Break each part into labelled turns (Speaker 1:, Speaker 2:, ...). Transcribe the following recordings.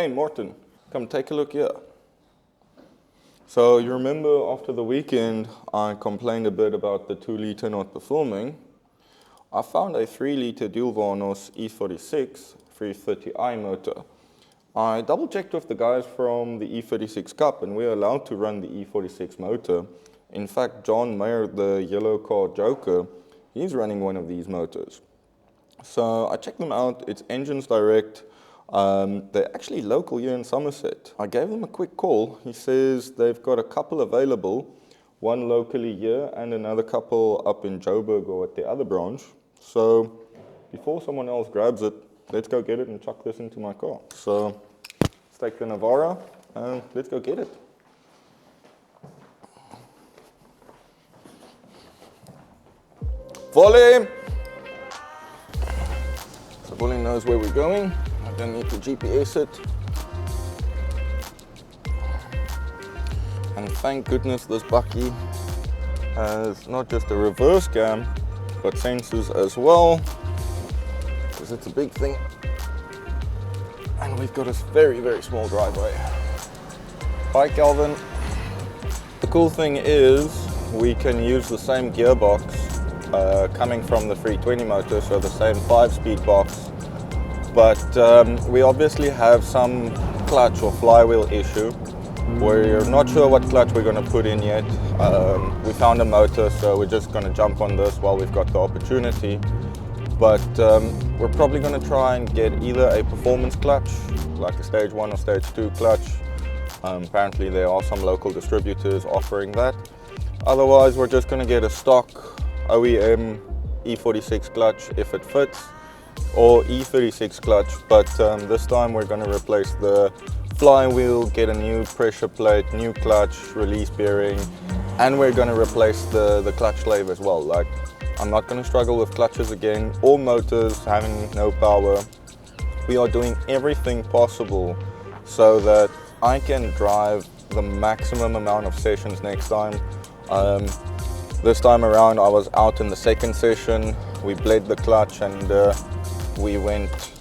Speaker 1: Hey Morten, come take a look here. So you remember after the weekend I complained a bit about the 2 litre not performing. I found a 3 litre dual Vanos E36 330i motor. I double checked with the guys from the E36 Cup and we're allowed to run the E46 motor. In fact, John Mayer, the yellow car joker, he's running one of these motors. So I checked them out, it's Engines Direct. They're actually local here in Somerset. I gave them a quick call. He says they've got a couple available, one locally here and another couple up in Joburg or at the other branch. So before someone else grabs it, let's go get it and chuck this into my car. So let's take the Navara and let's go get it. Volley! So Volley knows where we're going. I don't need to GPS it. And thank goodness this bucky has not just a reverse cam, but sensors as well, because it's a big thing. And we've got a very, very small driveway. Hi Calvin. The cool thing is we can use the same gearbox coming from the 320 motor, so the same 5-speed box, but we obviously have some clutch or flywheel issue. We're not sure what clutch we're going to put in yet. We found a motor, so we're just going to jump on this while we've got the opportunity. But we're probably going to try and get either a performance clutch, like a stage 1 or stage 2 clutch. Apparently there are some local distributors offering that. Otherwise we're just going to get a stock OEM E46 clutch if it fits, or E36 clutch, but this time we're going to replace the flywheel, get a new pressure plate, new clutch, release bearing, and we're going to replace the clutch slave as well. Like, I'm not going to struggle with clutches again, or motors having no power. We are doing everything possible so that I can drive the maximum amount of sessions next time. This time around I was out in the second session, we bled the clutch and we went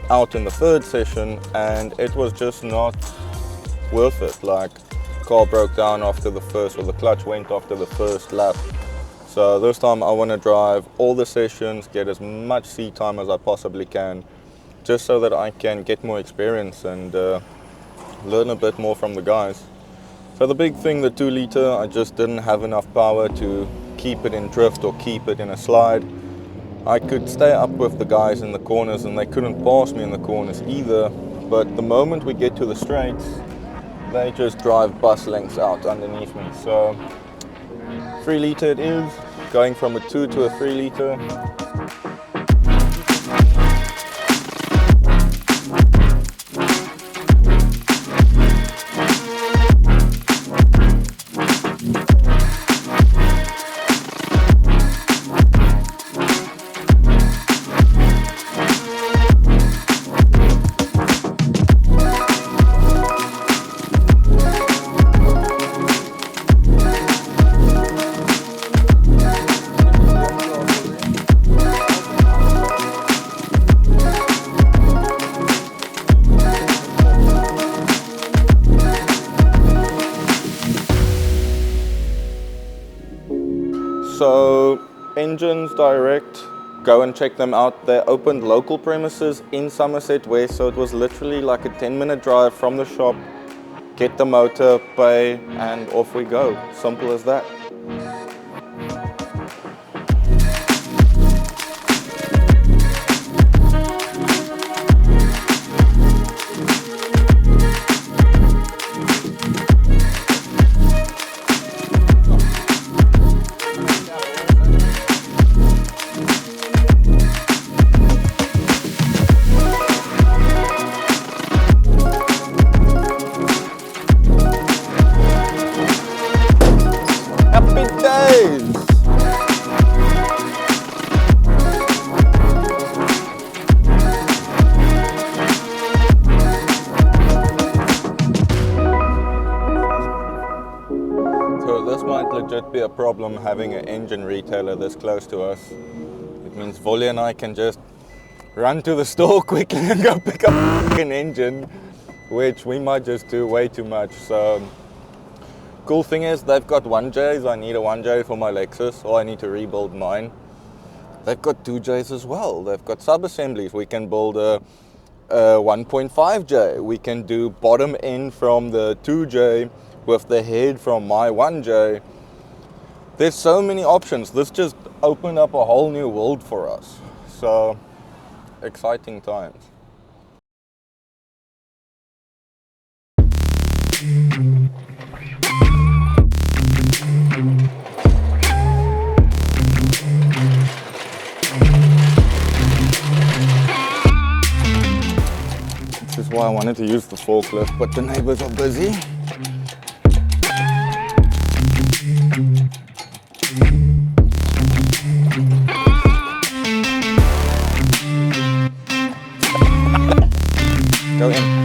Speaker 1: out in the third session and it was just not worth it. Like, car broke down after the first, or the clutch went after the first lap. So this time I want to drive all the sessions, get as much seat time as I possibly can, just so that I can get more experience and learn a bit more from the guys. So the big thing, the 2 litre, I just didn't have enough power to keep it in drift or keep it in a slide. I could stay up with the guys in the corners and they couldn't pass me in the corners either, but the moment we get to the straights, they just drive bus lengths out underneath me. So 3 litre it is, going from a 2 to a 3 litre. So Engines Direct, go and check them out. They opened local premises in Somerset West, so it was literally like a 10-minute drive from the shop. Get the motor, pay, and off we go. Simple as that. Legit be a problem having an engine retailer this close to us. It means Volley and I can just run to the store quickly and go pick up an engine which we might just do way too much. So cool thing is they've got 1Js. I need a 1J for my Lexus, or I need to rebuild mine. They've got 2Js as well. They've got sub-assemblies. We can build a 1.5J. We can do bottom end from the 2J with the head from my 1J. There's so many options. This just opened up a whole new world for us. So exciting times. This is why I wanted to use the forklift, but the neighbors are busy. Go in.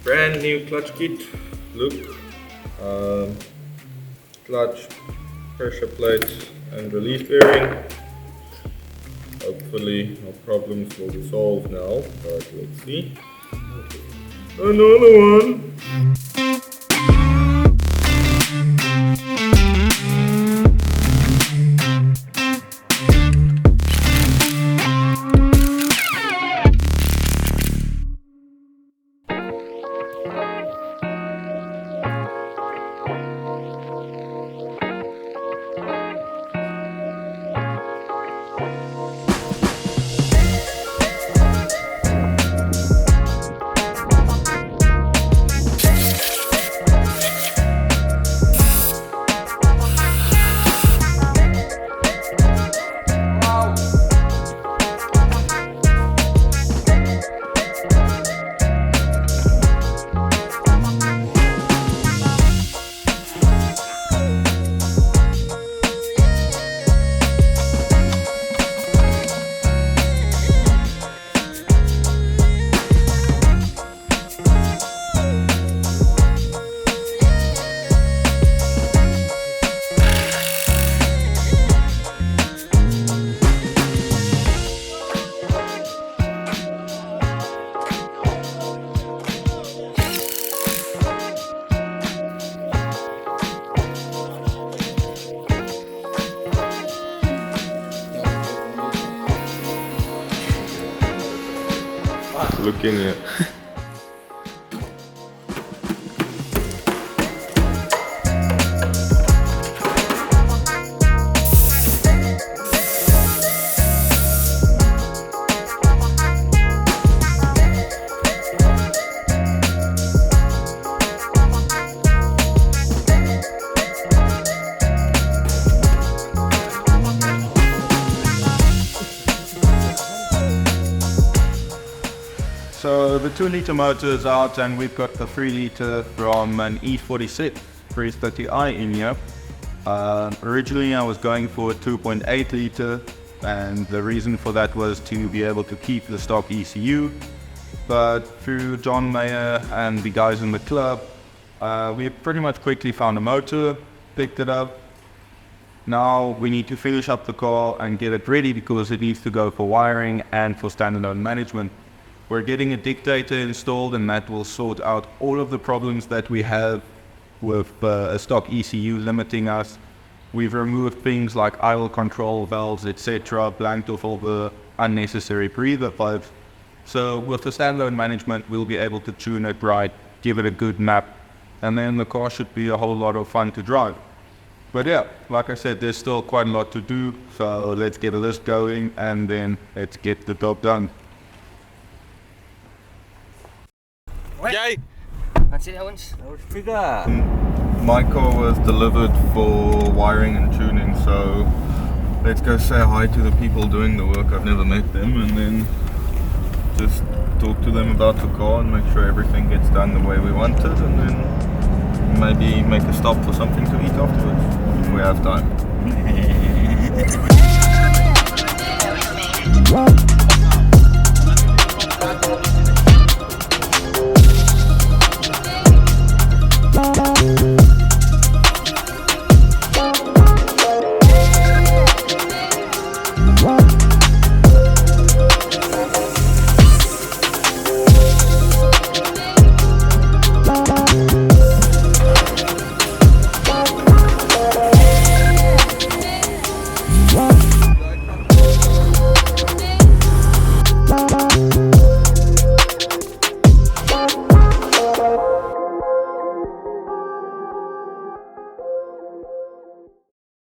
Speaker 1: Brand new clutch kit, look, clutch, pressure plate and release bearing. Hopefully our problems will be solved now, but let's see. Another one! Look in here. So the 2-liter motor is out and we've got the 3-liter from an E36 330i in here. Originally I was going for a 2.8 liter and the reason for that was to be able to keep the stock ECU. But through John Mayer and the guys in the club, we pretty much quickly found a motor, picked it up. Now we need to finish up the car and get it ready because it needs to go for wiring and for standalone management.
Speaker 2: We're getting a dictator installed, and that will sort out all of the problems that we have with a stock ECU limiting us. We've removed things like idle control valves, etc., blanked off all the unnecessary breather pipes. So with the standalone management, we'll be able to tune it right, give it a good nap, and then the car should be a whole lot of fun to drive. But yeah, like I said, there's still quite a lot to do, so let's get a list going and then let's get the job done.
Speaker 1: Yay!
Speaker 3: That's it, Owens. That was figure.
Speaker 1: My car was delivered for wiring and tuning, so let's go say hi to the people doing the work. I've never met them, and then just talk to them about the car and make sure everything gets done the way we want it, and then maybe make a stop for something to eat afterwards if we have time.